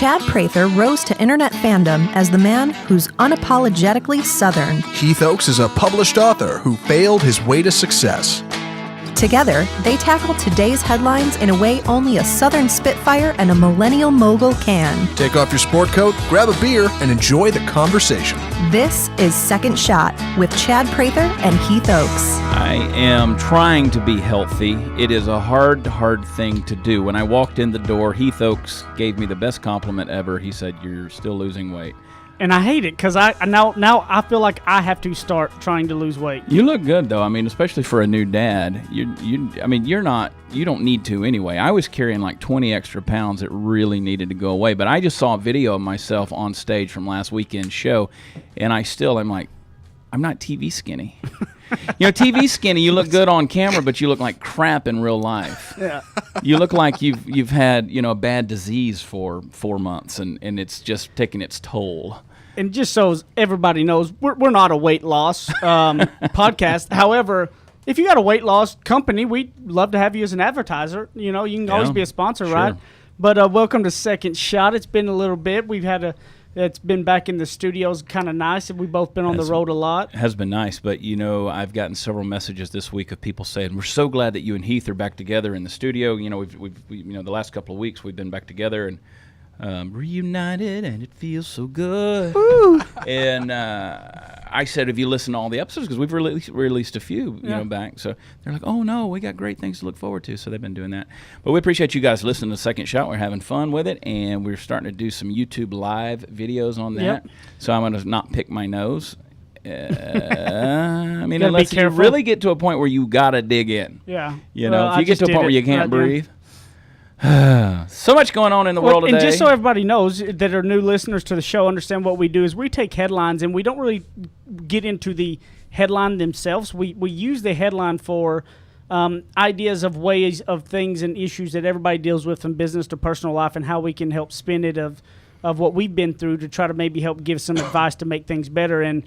Chad Prather rose to internet fandom as the man who's unapologetically Southern. Heath Oaks is a published author who failed his way to success. Together, they tackle today's headlines in a way only a Southern Spitfire and a millennial mogul can. Take off your sport coat, grab a beer, and enjoy the conversation. This is Second Shot with Chad Prather and Heath Oaks. I am trying to be healthy. It is a hard thing to do. When I walked in the door, Heath Oaks gave me the best compliment ever. He said, "You're still losing weight." And I hate it because now I feel like I have to start trying to lose weight. You look good though. I mean, especially for a new dad. You don't need to anyway. I was carrying like 20 extra pounds that really needed to go away. But I just saw a video of myself on stage from last weekend's show, and I'm like, I'm not TV skinny. TV skinny, you look good on camera, but you look like crap in real life. Yeah. You look like you've had, a bad disease for 4 months, and it's just taking its toll. And just so everybody knows, we're not a weight loss podcast. However, if you got a weight loss company, we'd love to have you as an advertiser. You can always be a sponsor, sure. Right? But welcome to Second Shot. It's been a little bit. It's been back in the studios, kind of nice. We've both been on the road a lot. It has been nice, but I've gotten several messages this week of people saying, "We're so glad that you and Heath are back together in the studio." We've the last couple of weeks we've been back together and reunited, and it feels so good. Woo. And I said, "Have you listened to all the episodes?" Because we've released a few, back. So they're like, "Oh no, we got great things to look forward to." So they've been doing that. But we appreciate you guys listening to Second Shot. We're having fun with it, and we're starting to do some YouTube live videos on that. Yep. So I'm going to not pick my nose. You unless you really get to a point where you got to dig in. Yeah. If you get to a point where you can't breathe. So much going on in the world today. And just so everybody knows that are new listeners to the show, understand what we do is we take headlines and we don't really get into the headline themselves. We use the headline for ideas of ways of things and issues that everybody deals with from business to personal life, and how we can help spin it of what we've been through to try to maybe help give some advice to make things better. And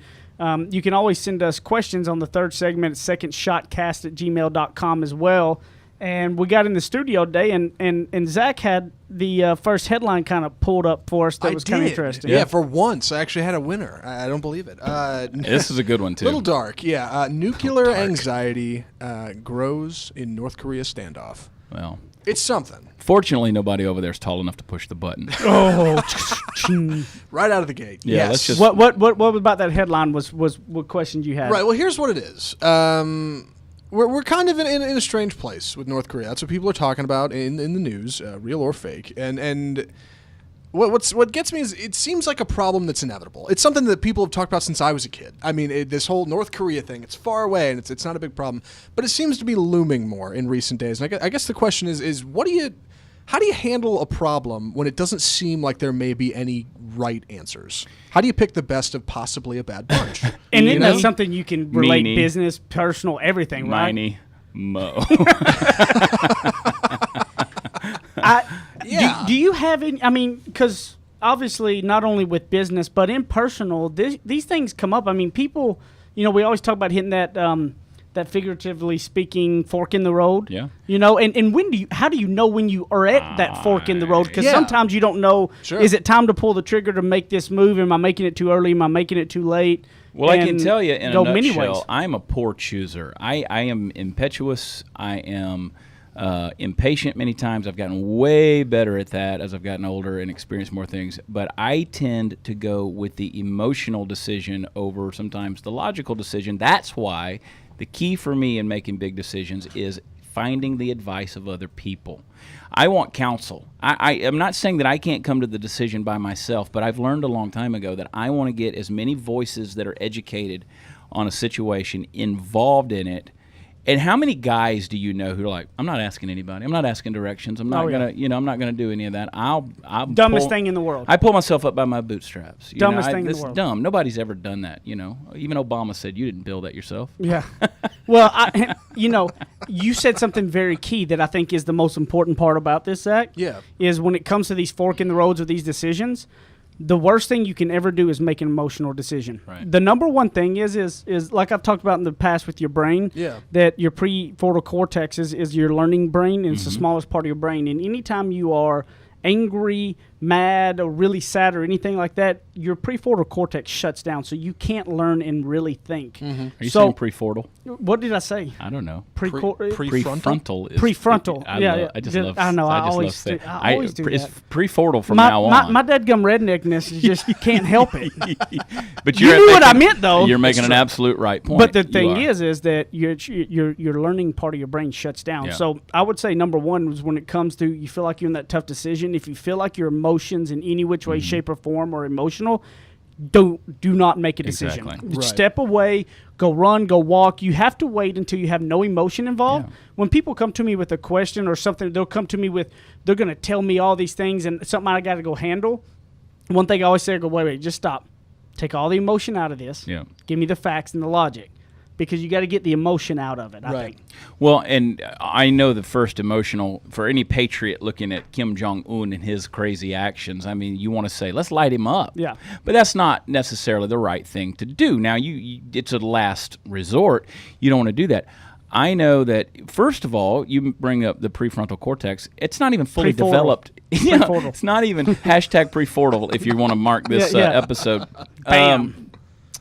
you can always send us questions on the third segment at secondshotcast@gmail.com as well. And we got in the studio today, and Zach had the first headline kind of pulled up for us that was kind of interesting. Yeah, for once, I actually had a winner. I don't believe it. This is a good one, too. Little dark, yeah. Nuclear anxiety grows in North Korea standoff. Well, it's something. Fortunately, nobody over there is tall enough to push the button. Oh, right out of the gate. Yeah, yes. let's just. What about that headline was what questions you had? Right. Well, here's what it is. We're kind of in a strange place with North Korea. That's what people are talking about in the news, real or fake. And what gets me is it seems like a problem that's inevitable. It's something that people have talked about since I was a kid. I mean, this whole North Korea thing, it's far away and it's not a big problem, but it seems to be looming more in recent days. And I guess the question is how do you handle a problem when it doesn't seem like there may be any right answers? How do you pick the best of possibly a bad bunch? And isn't that something you can relate business, personal, everything, right? Miney, mo. Do you have any, because obviously not only with business, but in personal, these things come up. I mean, people, we always talk about hitting that figuratively speaking fork in the road. Yeah. And how do you know when you are at that fork in the road? Because sometimes you don't know, is it time to pull the trigger to make this move? Am I making it too early? Am I making it too late? Well, I can tell you in a nutshell, I'm a poor chooser. I am impetuous. I am impatient many times. I've gotten way better at that as I've gotten older and experienced more things. But I tend to go with the emotional decision over sometimes the logical decision. That's why the key for me in making big decisions is finding the advice of other people. I want counsel. I'm not saying that I can't come to the decision by myself, but I've learned a long time ago that I want to get as many voices that are educated on a situation involved in it. And how many guys do you know who are like, I'm not asking anybody. I'm not asking directions. I'm not I'm not gonna do any of that. I'll dumbest thing in the world. I pull myself up by my bootstraps. Dumbest thing in the world. It's dumb. Nobody's ever done that. Even Obama said you didn't build that yourself. Yeah. Well, you said something very key that I think is the most important part about this, Zach. Yeah. Is when it comes to these fork in the roads of these decisions, the worst thing you can ever do is make an emotional decision. Right. The number one thing is like I've talked about in the past with your brain, that your prefrontal cortex is your learning brain, and it's the smallest part of your brain. And anytime you are angry, mad or really sad or anything like that, your prefrontal cortex shuts down, so you can't learn and really think. Are you saying prefrontal? What did I say? I don't know. Prefrontal. Prefrontal. I just love. I know. I always do It's that. prefrontal from now on. My dadgum redneckness is just you can't help it. But you knew what I meant, though. You're making an absolute right point. But the thing is that your learning part of your brain shuts down. Yeah. So I would say number one was when it comes to you feel like you're in that tough decision. If you feel like your emotions in any which way, shape, or form are emotional, do not make a decision. Exactly. Right. Step away, go run, go walk. You have to wait until you have no emotion involved. Yeah. When people come to me with a question or something, they'll come to me with, they're going to tell me all these things and something I got to go handle. One thing I always say, I go, wait, just stop. Take all the emotion out of this. Yeah. Give me the facts and the logic. Because you got to get the emotion out of it, I think. Well, and I know the first emotional, for any patriot looking at Kim Jong-un and his crazy actions, I mean, you want to say, let's light him up. Yeah. But that's not necessarily the right thing to do. Now, it's a last resort. You don't want to do that. I know that, first of all, you bring up the prefrontal cortex. It's not even fully developed. It's not even hashtag prefrontal if you want to mark this episode. Bam.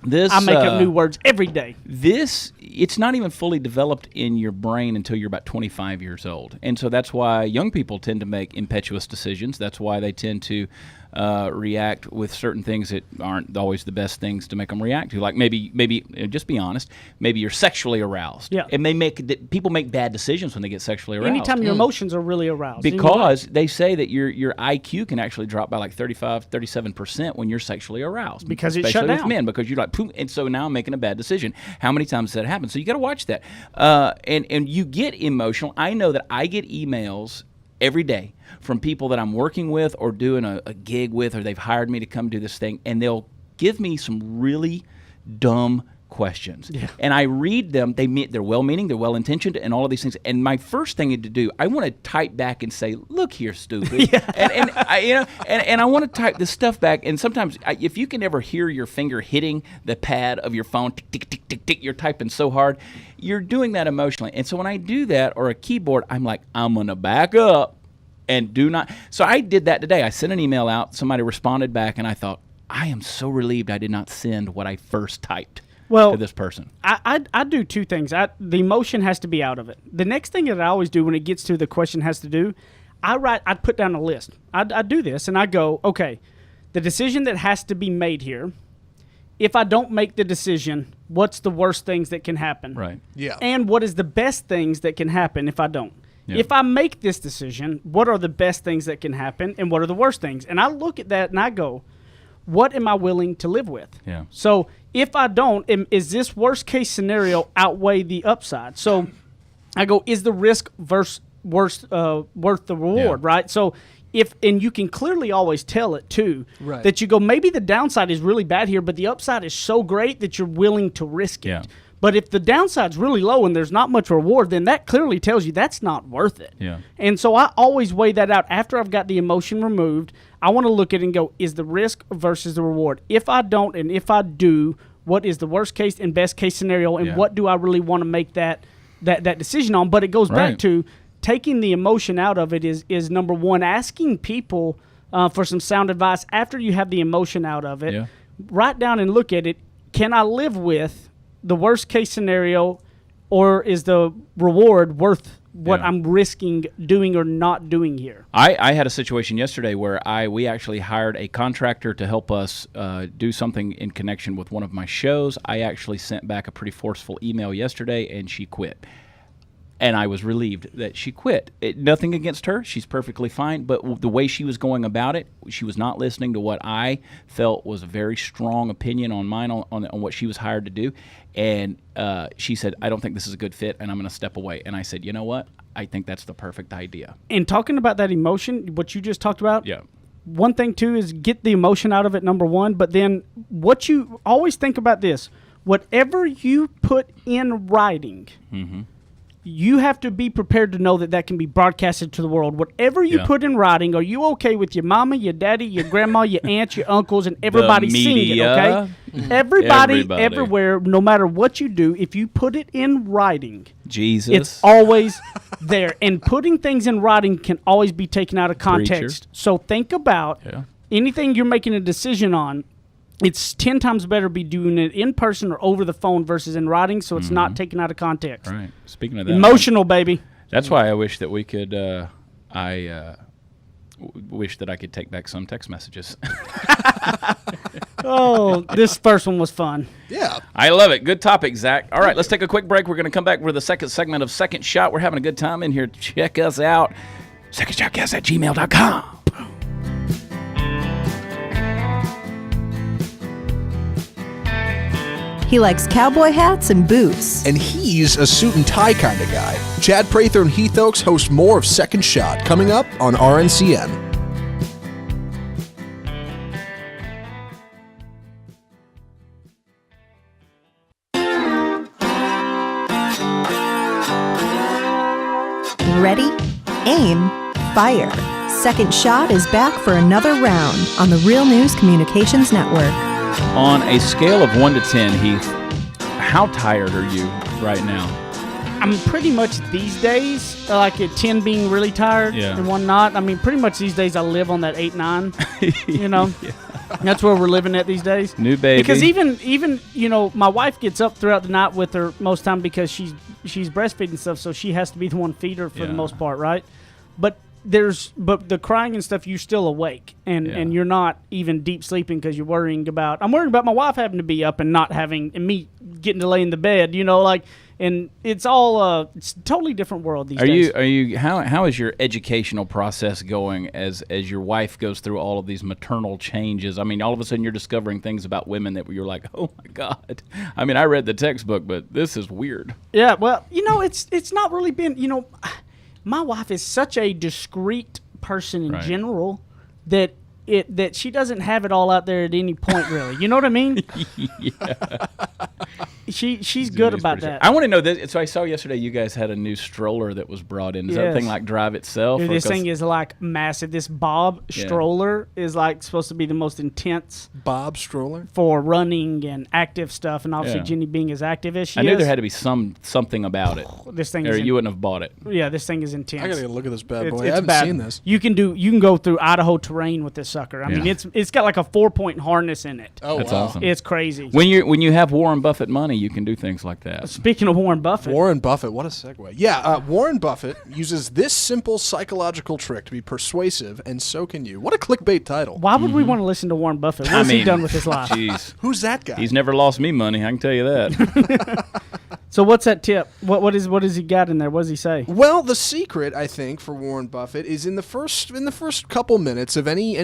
I make up new words every day. It's not even fully developed in your brain until you're about 25 years old. And so that's why young people tend to make impetuous decisions. That's why they tend to react with certain things that aren't always the best things to make them react to. Like maybe just be honest, maybe you're sexually aroused. Yeah. And people make bad decisions when they get sexually aroused. Anytime your emotions are really aroused. Because they say that your IQ can actually drop by like 35, 37% when you're sexually aroused. Because it's especially shut with down. men, because you're like, poof, and so now I'm making a bad decision. How many times does that happen? So you got to watch that. And you get emotional. I know that I get emails every day from people that I'm working with or doing a gig with, or they've hired me to come do this thing, and they'll give me some really dumb questions. Yeah. And I read them. They're well-meaning, they're well-intentioned, and all of these things. And my first thing to do, I want to type back and say, "Look here, stupid." and I want to type this stuff back. And sometimes, if you can ever hear your finger hitting the pad of your phone, tick, tick, tick, tick, tick, you're typing so hard, you're doing that emotionally. And so when I do that, or a keyboard, I'm like, I'm gonna back up and do not. So I did that today. I sent an email out. Somebody responded back, and I thought, I am so relieved I did not send what I first typed. To this person. I do two things. The emotion has to be out of it. The next thing that I always do when it gets to the question has to do, I put down a list. I do this and I go, okay, the decision that has to be made here, if I don't make the decision, what's the worst things that can happen? Right. Yeah. And what is the best things that can happen if I don't? Yeah. If I make this decision, what are the best things that can happen and what are the worst things? And I look at that and I go, what am I willing to live with? Yeah. So if I don't, is this worst case scenario outweigh the upside? So I go, is the risk worth the reward, right? So and you can clearly always tell it too, right, that you go, maybe the downside is really bad here, but the upside is so great that you're willing to risk it. Yeah. But if the downside's really low and there's not much reward, then that clearly tells you that's not worth it. Yeah. And so I always weigh that out. After I've got the emotion removed, I want to look at it and go, is the risk versus the reward? If I don't and if I do, what is the worst case and best case scenario, and what do I really want to make that decision on? But it goes back to taking the emotion out of it is number one, asking people for some sound advice after you have the emotion out of it. Yeah. Write down and look at it. Can I live with the worst case scenario, or is the reward worth what I'm risking doing or not doing here? I had a situation yesterday where we actually hired a contractor to help us do something in connection with one of my shows. I actually sent back a pretty forceful email yesterday, and she quit. And I was relieved that she quit. Nothing against her. She's perfectly fine. But the way she was going about it, she was not listening to what I felt was a very strong opinion on mine on what she was hired to do. And she said, I don't think this is a good fit, and I'm going to step away. And I said, you know what? I think that's the perfect idea. And talking about that emotion, what you just talked about, one thing, too, is get the emotion out of it, number one. But then what you always think about this, whatever you put in writing, you have to be prepared to know that can be broadcasted to the world. Whatever you put in writing, are you okay with your mama, your daddy, your grandma, your aunts, your uncles, and everybody seeing it, okay? Everybody, everywhere, no matter what you do, if you put it in writing, Jesus, it's always there. And putting things in writing can always be taken out of context. Preacher. So think about anything you're making a decision on. It's 10 times better be doing it in person or over the phone versus in writing, so it's not taken out of context. Right. Speaking of that, emotional, baby. That's why I wish that we could. Wish that I could take back some text messages. Oh, this first one was fun. Yeah. I love it. Good topic, Zach. All right, let's take a quick break. We're going to come back with the second segment of Second Shot. We're having a good time in here. Check us out. secondshotcast@gmail.com. He likes cowboy hats and boots. And he's a suit and tie kind of guy. Chad Prather and Heath Oaks host more of Second Shot coming up on RNCN. Ready, aim, fire. Second Shot is back for another round on the Real News Communications Network. On a scale of 1 to 10, Heath, how tired are you right now? I'm pretty much these days, like at 10 being really tired and 1 not. I mean, pretty much these days I live on that 8-9, you know? That's where we're living at these days. New baby. Because even you know, my wife gets up throughout the night with her most time because she's breastfeeding stuff, so she has to be the one feed her for the most part, right? But the crying and stuff, you're still awake and you're not even deep sleeping because you're worrying about. I'm worried about my wife having to be up and not having and me getting to lay in the bed, you know, like. And it's all it's a totally different world these days. Are you how is your educational process going as your wife goes through all of these maternal changes? I mean, all of a sudden you're discovering things about women that you're like, oh my God. I mean, I read the textbook, but this is weird. Yeah, well, you know, it's not really been, you know, my wife is such a discreet person in general that she doesn't have it all out there at any point, really. You know what I mean? She's good about that. I want to know this. So I saw yesterday you guys had a new stroller that was brought in. Does that thing like drive itself? Dude, this thing is like massive. This Bob stroller is like supposed to be the most intense. Bob stroller? For running and active stuff, and obviously Jenny being as active as she is. I knew there had to be something about it. This thing or you wouldn't have bought it. Yeah, this thing is intense. I gotta get a look at this bad boy. I haven't seen this. You can go through Idaho terrain with this sucker. I mean, it's got like a 4-point harness in it. Oh, that's wow. awesome. It's crazy. When you have Warren Buffett money, you can do things like that. Speaking of Warren Buffett. Warren Buffett, what a segue. Yeah, Warren Buffett uses this simple psychological trick to be persuasive, and so can you. What a clickbait title. Why would we want to listen to Warren Buffett? What has he done with his life? Jeez. Who's that guy? He's never lost me money, I can tell you that. So what's that tip? What does he got in there? What does he say? Well, the secret, I think, for Warren Buffett is in the first couple minutes of any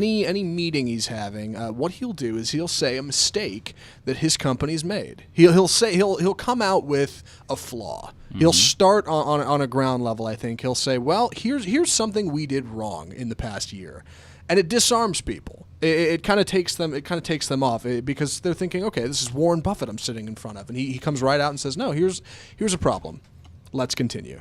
meeting he's having. What he'll do is he'll say a mistake that his company's made. He'll come out with a flaw. Mm-hmm. He'll start on a ground level. I think he'll say, well, here's something we did wrong in the past year, and it disarms people. It kind of takes them off because they're thinking, okay, this is Warren Buffett I'm sitting in front of, and he comes right out and says, no, here's a problem. Let's continue.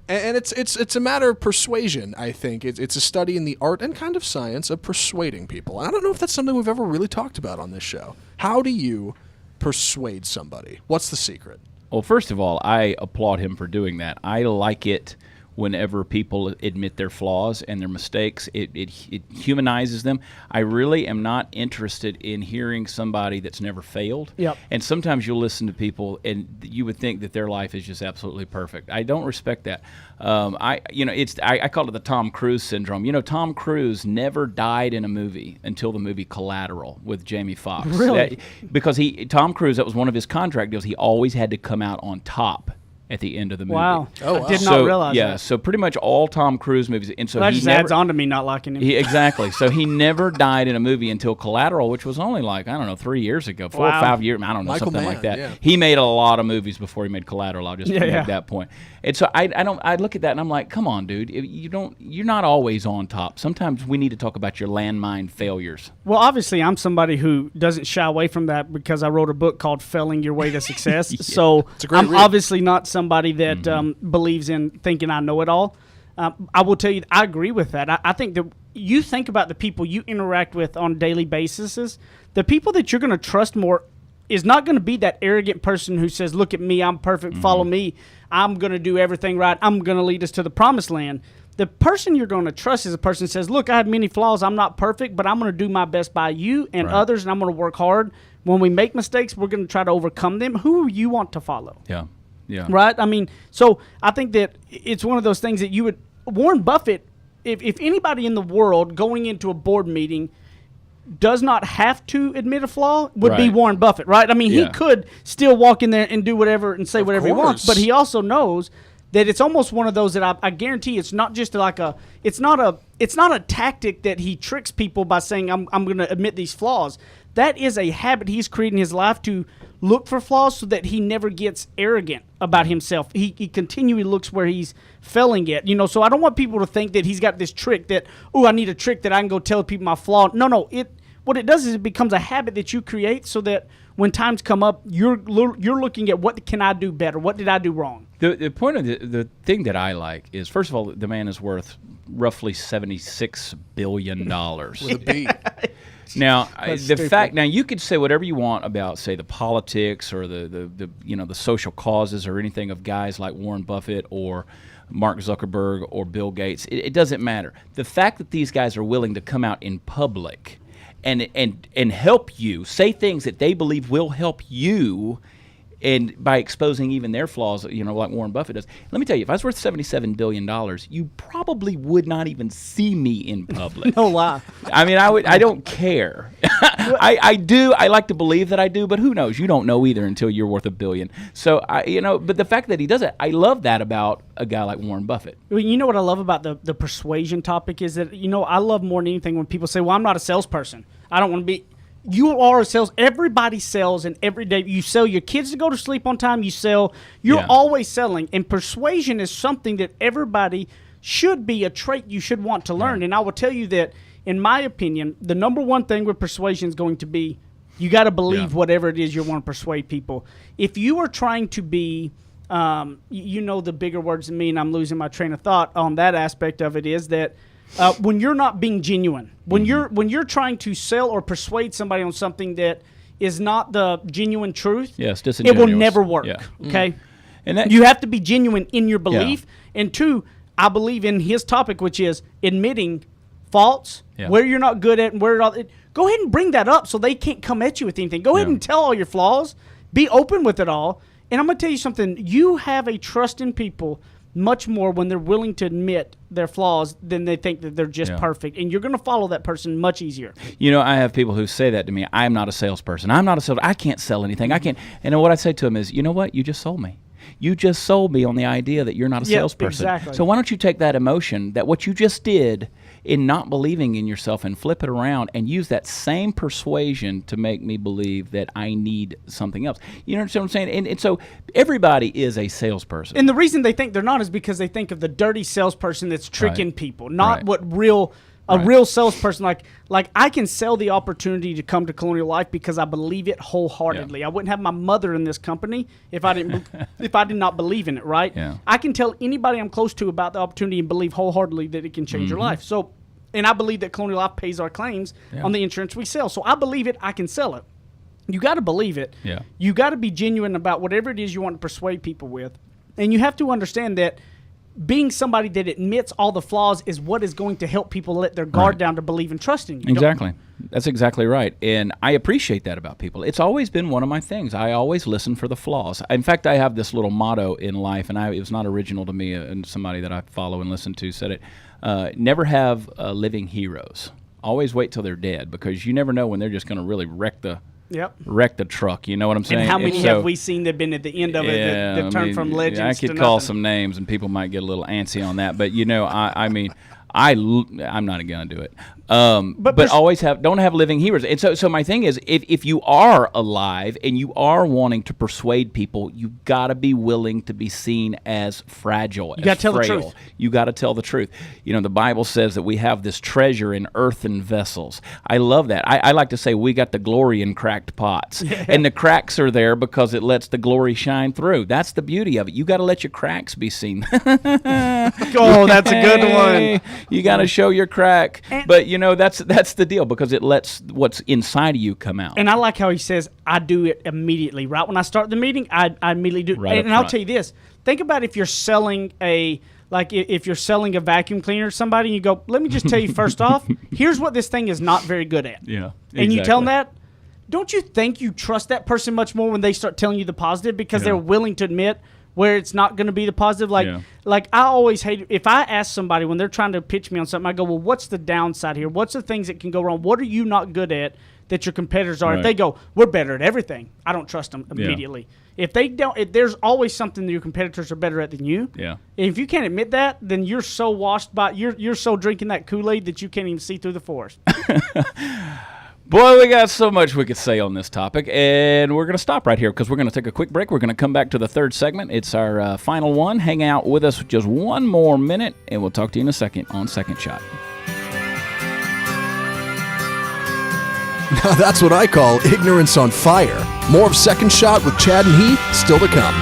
And it's a matter of persuasion, I think. It's a study in the art and kind of science of persuading people. And I don't know if that's something we've ever really talked about on this show. How do you persuade somebody? What's the secret? Well, first of all, I applaud him for doing that. I like it whenever people admit their flaws and their mistakes. It humanizes them. I really am not interested in hearing somebody that's never failed. Yep. And sometimes you'll listen to people and you would think that their life is just absolutely perfect. I don't respect that. I call it the Tom Cruise syndrome. You know, Tom Cruise never died in a movie until the movie Collateral with Jamie Foxx. Really? Because Tom Cruise, that was one of his contract deals. He always had to come out on top at the end of the movie. Wow. Oh, wow. I did not realize that. Yeah, so pretty much all Tom Cruise movies. And so that just adds on to me not liking him. Exactly. So he never died in a movie until Collateral, which was only like, 3 years ago, 4 or 5 years, I don't know, Michael something Mann, like that. yeah. He made a lot of movies before he made Collateral. I'll just make that point. And so I look at that and I'm like, come on, dude, you're not always on top. Sometimes we need to talk about your landmine failures. Well, obviously, I'm somebody who doesn't shy away from that because I wrote a book called Failing Your Way to Success. Yeah. So I'm read. obviously not somebody that believes in thinking I know it all. I will tell you, I agree with that. I think that you think about the people you interact with on a daily basis, the people that you're going to trust more is not going to be that arrogant person who says, look at me, I'm perfect, follow me, I'm going to do everything right, I'm going to lead us to the promised land. The person you're going to trust is a person that says, look, I have many flaws, I'm not perfect, but I'm going to do my best by you and others, and I'm going to work hard. When we make mistakes, we're going to try to overcome them. Who you want to follow? Yeah. Right? I mean, so I think that it's one of those things that you would – Warren Buffett, if anybody in the world going into a board meeting – does not have to admit a flaw would be Warren Buffett, right? I mean, he could still walk in there and do whatever and say whatever he wants, but he also knows that it's almost one of those that I guarantee it's not just like it's not a tactic that he tricks people by saying I'm going to admit these flaws. That is a habit he's created in his life to look for flaws so that he never gets arrogant about himself. He continually looks where he's failing at. So I don't want people to think that he's got this trick that, I need a trick that I can go tell people my flaw. No. What it does is it becomes a habit that you create so that when times come up, you're looking at what can I do better? What did I do wrong? The point of the thing that I like is, first of all, the man is worth roughly $76 billion. With a B. Now, now you could say whatever you want about, say, the politics or the social causes or anything of guys like Warren Buffett or Mark Zuckerberg or Bill Gates. It doesn't matter. The fact that these guys are willing to come out in public and help you, say things that they believe will help you, and by exposing even their flaws, like Warren Buffett does. Let me tell you, if I was worth $77 billion, you probably would not even see me in public. No lie. I mean, I don't care. I do. I like to believe that I do, but who knows? You don't know either until you're worth $1 billion. So, but the fact that he does it, I love that about a guy like Warren Buffett. Well, you know what I love about the persuasion topic is that, I love more than anything when people say, well, I'm not a salesperson. I don't want to be. You are a sales. Everybody sells, and every day you sell your kids to go to sleep on time. You sell. You're always selling, and persuasion is something that everybody should be a trait you should want to learn. And I will tell you that, in my opinion, the number one thing with persuasion is going to be you got to believe whatever it is you want to persuade people. If you are trying to be, the bigger words than me, and I'm losing my train of thought on that aspect of it is that. When you're not being genuine, when you're trying to sell or persuade somebody on something that is not the genuine truth, it will never work. Yeah. Okay, and you have to be genuine in your belief. Yeah. And two, I believe in his topic, which is admitting faults, where you're not good at, and where go ahead and bring that up so they can't come at you with anything. Go ahead and tell all your flaws. Be open with it all. And I'm going to tell you something. You have a trust in people much more when they're willing to admit their flaws than they think that they're just perfect. And you're going to follow that person much easier. I have people who say that to me. I'm not a salesperson. I can't sell anything. I can't. And what I say to them is, you know what? You just sold me. You just sold me on the idea that you're not a salesperson. Exactly. So why don't you take that emotion, that what you just did in not believing in yourself, and flip it around and use that same persuasion to make me believe that I need something else. You know what I'm saying? And so everybody is a salesperson. And the reason they think they're not is because they think of the dirty salesperson that's tricking people, not what real salesperson, like I can sell the opportunity to come to Colonial Life because I believe it wholeheartedly. I wouldn't have my mother in this company if I did not believe in it, right? Yeah. I can tell anybody I'm close to about the opportunity and believe wholeheartedly that it can change your life. So, and I believe that Colonial Life pays our claims on the insurance we sell. So I believe it, I can sell it. You got to believe it. Yeah. You got to be genuine about whatever it is you want to persuade people with. And you have to understand that being somebody that admits all the flaws is what is going to help people let their guard down to believe and trust in you. Exactly. That's exactly right. And I appreciate that about people. It's always been one of my things. I always listen for the flaws. In fact, I have this little motto in life, and it was not original to me, and somebody that I follow and listen to said it. Never have living heroes. Always wait till they're dead, because you never know when they're just going to really wreck the truck. You know what I'm saying? And how many have we seen that been at the end of it that turned from legends to I could call some names, and people might get a little antsy on that. But, I'm not going to do it. But always don't have living heroes. And so my thing is, if you are alive and you are wanting to persuade people, you got to be willing to be seen as fragile. You got to tell the truth. You got to tell the truth. The Bible says that we have this treasure in earthen vessels. I love that. I like to say we got the glory in cracked pots, and the cracks are there because it lets the glory shine through. That's the beauty of it. You got to let your cracks be seen. Oh, that's a good one. You got to show your crack, but that's the deal, because it lets what's inside of you come out. And I like how he says, I do it immediately. Right when I start the meeting, I immediately do it. Right, and I'll tell you this. Think about if you're selling if you're selling a vacuum cleaner to somebody and you go, let me just tell you first off, here's what this thing is not very good at. Yeah, exactly. And you tell them that, don't you think you trust that person much more when they start telling you the positive, because they're willing to admit where it's not going to be the positive? Like I always hate, if I ask somebody when they're trying to pitch me on something, I go, well, what's the downside here? What's the things that can go wrong? What are you not good at that your competitors are? Right. If they go, we're better at everything, I don't trust them immediately. If they don't, if there's always something that your competitors are better at than you. Yeah. If you can't admit that, then you're so washed by, you're so drinking that Kool-Aid that you can't even see through the forest. Boy, we got so much we could say on this topic, and we're going to stop right here because we're going to take a quick break. We're going to come back to the third segment. It's our final one. Hang out with us just one more minute, and we'll talk to you in a second on Second Shot. Now that's what I call ignorance on fire. More of Second Shot with Chad and Heath still to come.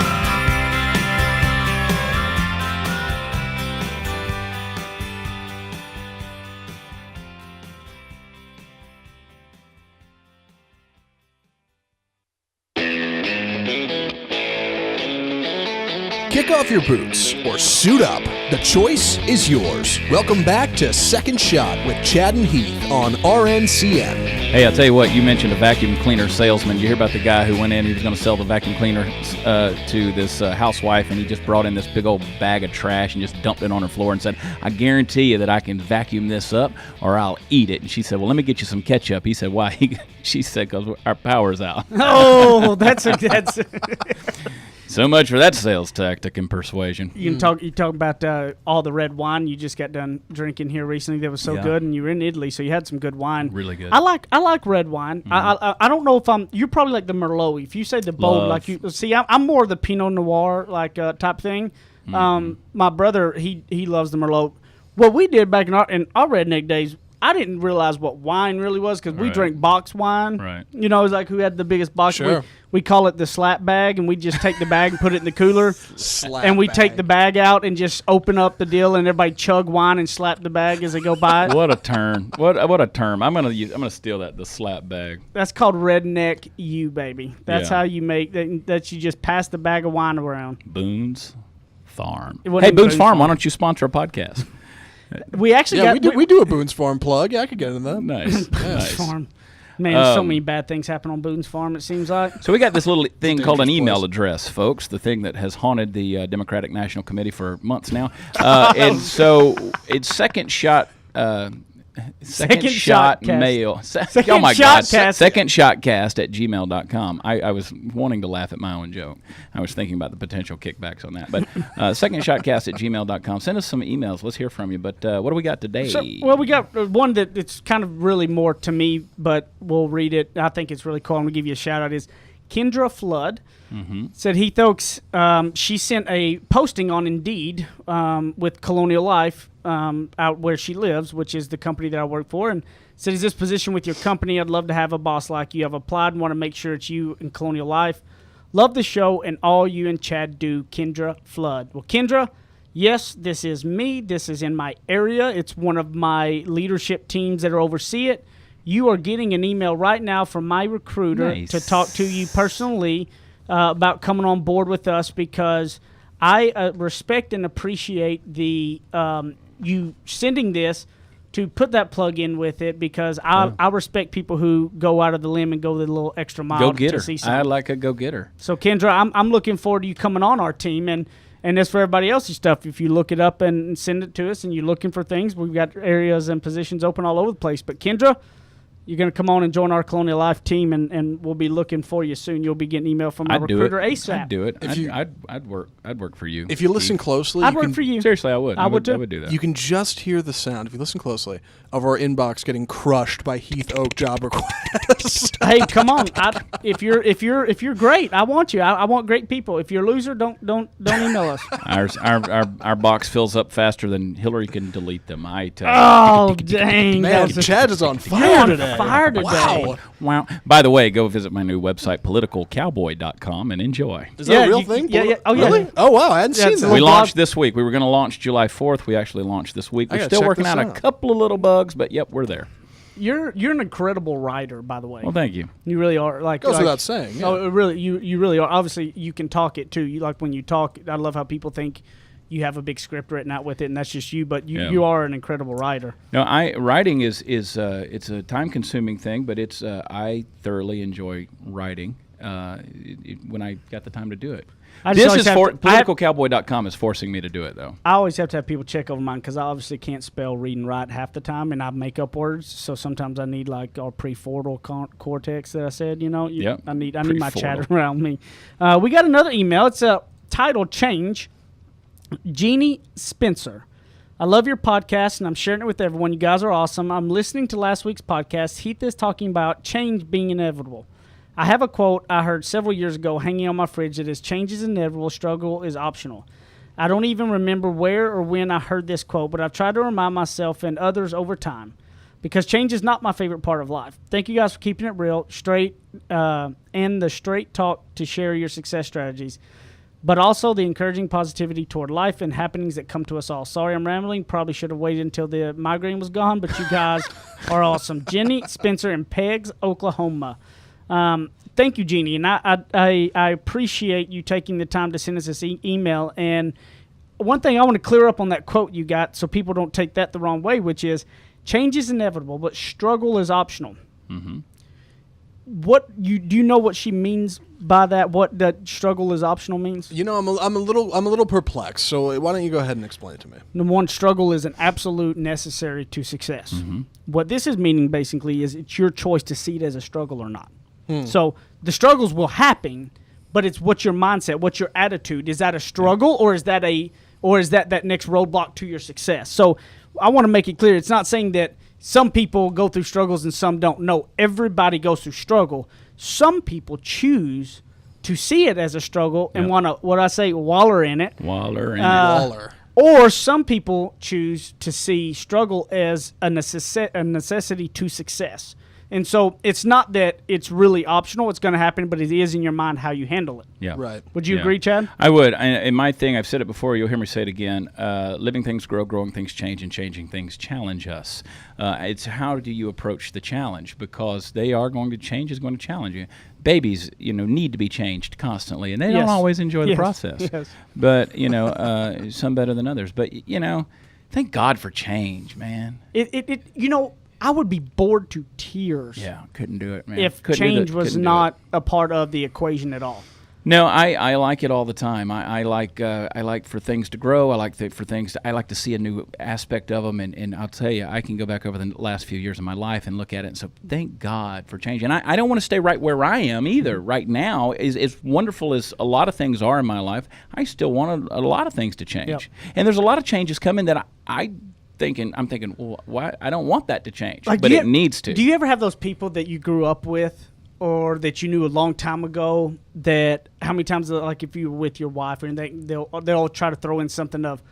Kick off your boots or suit up. The choice is yours. Welcome back to Second Shot with Chad and Heath on RNCN. Hey, I'll tell you what, you mentioned a vacuum cleaner salesman. You hear about the guy who went in, he was going to sell the vacuum cleaner to this housewife, and he just brought in this big old bag of trash and just dumped it on her floor and said, I guarantee you that I can vacuum this up or I'll eat it. And she said, well, let me get you some ketchup. He said, why? She said, because our power's out. Oh, that's So much for that sales tactic and persuasion. You talk about all the red wine you just got done drinking here recently that was so good, and you were in Italy, so you had some good wine. Really good. I like red wine. Mm-hmm. I don't know if you're probably like the Merlot. If you say the bold, like you see, I'm more of the Pinot Noir type thing. Mm-hmm. My brother he loves the Merlot. What we did back in our redneck days, I didn't realize what wine really was because we drank box wine. Right. It was like who had the biggest box. Sure. We call it the slap bag, and we just take the bag and put it in the cooler. Take the bag out and just open up the deal, and everybody chug wine and slap the bag as they go by. What a term! What a term! I'm gonna steal that, the slap bag. That's called redneck you, baby. That's how you make that. You just pass the bag of wine around. Boone's Farm. Hey, Boone's Farm, why don't you sponsor a podcast? We actually we do a Boone's Farm plug. Yeah, I could get into that. Nice. Boone's Farm. Man, there's so many bad things happen on Boone's Farm, it seems like. So we got this little thing called an email address, folks, the thing that has haunted the Democratic National Committee for months now. And so it's Second Shot Second Shot Mail. Oh my God. SecondShotCast@gmail.com. I was wanting to laugh at my own joke. I was thinking about the potential kickbacks on that. But SecondShotCast@gmail.com. Send us some emails. Let's hear from you. But what do we got today? We got one that it's kind of really more to me, but we'll read it. I think it's really cool. I'm going to give you a shout out. Is Kendra Flood. Mm-hmm. Said Heath Oaks, she sent a posting on Indeed with Colonial Life out where she lives, which is the company that I work for, and said, is this position with your company? I'd love to have a boss like you. I've applied and want to make sure it's you in Colonial Life. Love the show and all you and Chad do. Kendra Flood. Well, Kendra, yes, this is me. This is in my area. It's one of my leadership teams that are oversee it. You are getting an email right now from my recruiter to talk to you personally about coming on board with us, because I respect and appreciate the you sending this to put that plug in with it, because I respect people who go out of the limb and go the little extra mile to see something. I like a go-getter. So, Kendra, I'm looking forward to you coming on our team, and as for everybody else's stuff, if you look it up and send it to us and you're looking for things, we've got areas and positions open all over the place. But, Kendra, you're going to come on and join our Colonial Life team, and we'll be looking for you soon. You'll be getting an email from our recruiter ASAP. I'd do it. I'd work for you. If you listen closely, I'd work for you. Seriously, I would. I would too. I would do that. You can just hear the sound, if you listen closely, of our inbox getting crushed by Heath Oak job requests. Hey, come on! If you're great, I want you. I want great people. If you're a loser, don't email us. Our box fills up faster than Hillary can delete them. I tell you. Oh dang! Man, Chad is on fire You're on today. fire today. Wow. By the way, go visit my new website, politicalcowboy.com, and enjoy. Is that a real thing? Yeah. Oh, really? Yeah. Oh, wow. I hadn't seen that. We launched this week. We were going to launch July 4th. We actually launched this week. We're still working out a couple of little bugs, but yep, we're there. You're an incredible writer, by the way. Well, thank you. You really are. Goes without saying. Yeah. No, really, you really are. Obviously, you can talk it too. You like when you talk. I love how people think you have a big script written out with it, and that's just you. But you are an incredible writer. No, writing is it's a time-consuming thing, but it's I thoroughly enjoy writing when I got the time to do it. Politicalcowboy.com is forcing me to do it, though. I always have to have people check over mine because I obviously can't spell, read, and write half the time, and I make up words. So sometimes I need like our prefrontal cortex that I said. I need my chatter around me. We got another email. It's titled "Change." Jeannie Spencer. I love your podcast, and I'm sharing it with everyone. You guys are awesome. I'm listening to last week's podcast. Heath is talking about change being inevitable. I have a quote I heard several years ago hanging on my fridge that is, "Change is inevitable, struggle is optional." I don't even remember where or when I heard this quote, but I've tried to remind myself and others over time, because change is not my favorite part of life. Thank you guys for keeping it real, straight, and the straight talk to share your success strategies, but also the encouraging positivity toward life and happenings that come to us all. Sorry I'm rambling. Probably should have waited until the migraine was gone, but you guys are awesome. Jenny Spencer in Peggs, Oklahoma. Thank you, Jeannie, and I appreciate you taking the time to send us this email. And one thing I want to clear up on that quote you got so people don't take that the wrong way, which is change is inevitable, but struggle is optional. Mm-hmm. Do you know what she means by that? What that struggle is optional means? I'm a little perplexed. So why don't you go ahead and explain it to me? Number one, struggle is an absolute necessary to success. Mm-hmm. What this is meaning basically is it's your choice to see it as a struggle or not. So the struggles will happen, but it's what's your mindset, what's your attitude. Is that a struggle, or is that that next roadblock to your success? So I want to make it clear. It's not saying that some people go through struggles and some don't. No, everybody goes through struggle. Some people choose to see it as a struggle and want to, waller in it. Waller. Or some people choose to see struggle as a necessity to success. And so it's not that it's really optional. It's going to happen, but it is in your mind how you handle it. Yeah. Right. Would you agree, Chad? I would. In my thing, I've said it before. You'll hear me say it again. Living things grow, growing things change, and changing things challenge us. It's how do you approach the challenge? Because they are going to change is going to challenge you. Babies, need to be changed constantly, and they don't always enjoy the process. Yes. But, some better than others. But, thank God for change, man. I would be bored to tears. Yeah, couldn't do it, man. If change was not a part of the equation at all. No, I like it all the time. I like for things to grow. I like to see a new aspect of them. And I'll tell you, I can go back over the last few years of my life and look at it and say, thank God for change. And I don't want to stay right where I am either. Right now, as wonderful as a lot of things are in my life, I still want a lot of things to change. Yep. And there's a lot of changes coming that I'm thinking, well, why? I don't want that to change, but it needs to. Do you ever have those people that you grew up with or that you knew a long time ago that how many times, like if you were with your wife and they'll try to throw in something of,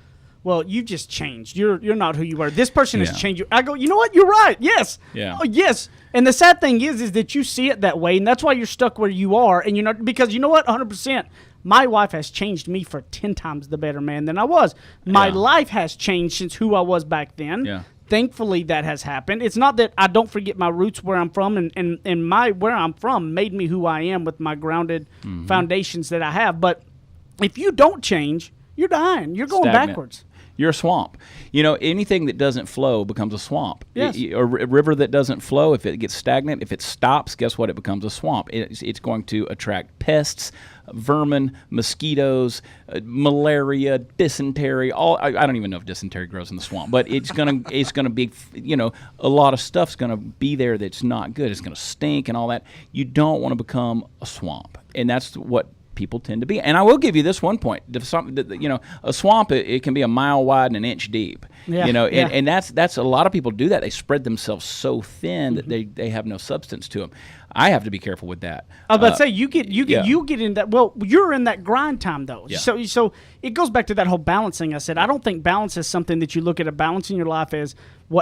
well, you just changed. You're not who you were. This person has changed you. I go, you know what? You're right. Yes. Yeah. Oh, yes. And the sad thing is that you see it that way, and that's why you're stuck where you are. And you're not, because you know what? 100%. My wife has changed me for 10 times the better man than I was. My life has changed since who I was back then. Yeah. Thankfully, that has happened. It's not that I don't forget my roots, where I'm from, and where I'm from made me who I am with my grounded foundations that I have. But if you don't change, you're dying. You're going backwards. You're a swamp. Anything that doesn't flow becomes a swamp. Yes. A river that doesn't flow, if it gets stagnant, if it stops, guess what? It becomes a swamp. It's going to attract pests, vermin, mosquitoes, malaria, dysentery. I don't even know if dysentery grows in the swamp, but it's gonna be, a lot of stuff's gonna be there that's not good. It's gonna stink and all that. You don't want to become a swamp, and that's what people tend to be. And I will give you this one point. A swamp, it can be a mile wide and an inch deep. Yeah, and that's a lot of people do that. They spread themselves so thin that they have no substance to them. I have to be careful with that. I was about to say you get in that. Well, you're in that grind time though. Yeah. So it goes back to that whole balancing. I said I don't think balance is something that you look at a balance in your life as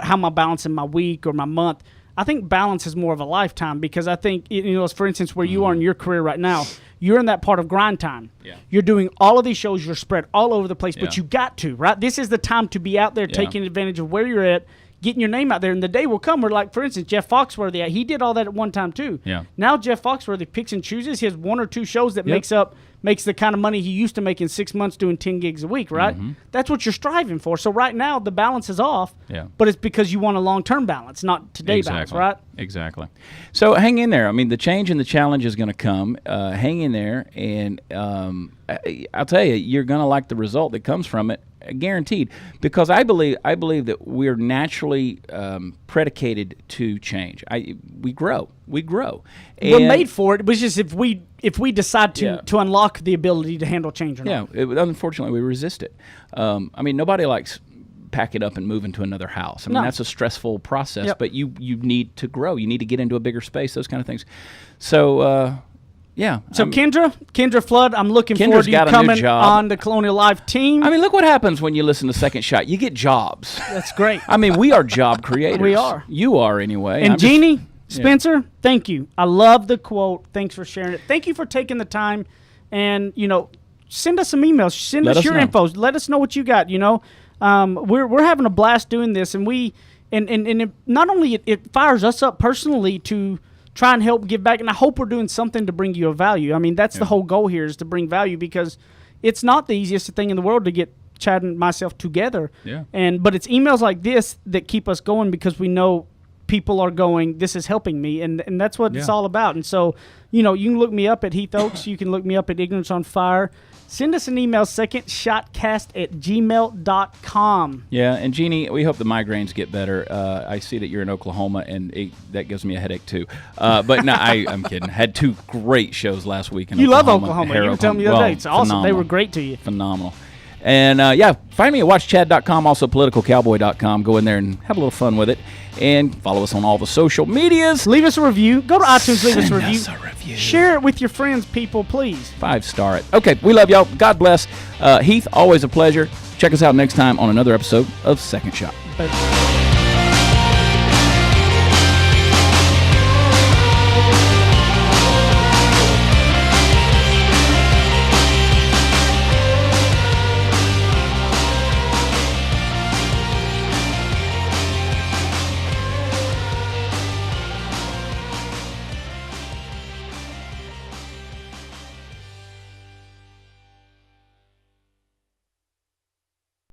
how am I balancing my week or my month. I think balance is more of a lifetime, because I think, for instance, where you are in your career right now, you're in that part of grind time. Yeah. You're doing all of these shows. You're spread all over the place, but Yeah. you got to, right? This is the time to be out there taking advantage of where you're at, getting your name out there. And the day will come where, like, for instance, Jeff Foxworthy, he did all that at one time too. Yeah. Now Jeff Foxworthy picks and chooses. He has one or two shows that makes the kind of money he used to make in 6 months doing 10 gigs a week, right? Mm-hmm. That's what you're striving for. So right now the balance is off, but it's because you want a long-term balance, not today balance, right? Exactly. So hang in there. I mean, the change and the challenge is going to come. Hang in there, and I'll tell you, you're going to like the result that comes from it, guaranteed. Because I believe that we're naturally predicated to change. We grow. We're made for it. It was just if we decide to unlock the ability to handle change or not. Yeah. Unfortunately, we resist it. Nobody likes packing up and moving to another house. That's a stressful process. But you need to grow. You need to get into a bigger space. Those kind of things. So. So Kendra Flood, I'm looking forward to you coming on the Colonial Life team. Look what happens when you listen to Second Shot. You get jobs. That's great. We are job creators. We are. You are anyway. And Jeannie, Spencer, thank you. I love the quote. Thanks for sharing it. Thank you for taking the time. And, send us some emails. Send us your info. Let us know what you got. We're having a blast doing this. And it, not only it fires us up personally to try and help give back, and I hope we're doing something to bring you a value. That's the whole goal here, is to bring value, because it's not the easiest thing in the world to get Chad and myself together. Yeah. But it's emails like this that keep us going, because we know people are going, this is helping me, and that's what it's all about. And so, you can look me up at Heath Oaks. You can look me up at Ignorance on Fire. Send us an email, secondshotcast@gmail.com. Yeah, and Jeannie, we hope the migraines get better. I see that you're in Oklahoma, and that gives me a headache too. But no, I'm kidding. Had 2 great shows last week in Oklahoma. You love Oklahoma. You were telling me the other day. It's awesome. Phenomenal. They were great to you. Phenomenal. And find me at watchchad.com, also politicalcowboy.com. Go in there and have a little fun with it. And follow us on all the social medias. Leave us a review. Go to iTunes, leave us a review. Send us a review. Share it with your friends, people, please. 5-star it. Okay, we love y'all. God bless. Heath, always a pleasure. Check us out next time on another episode of Second Shot. Bye.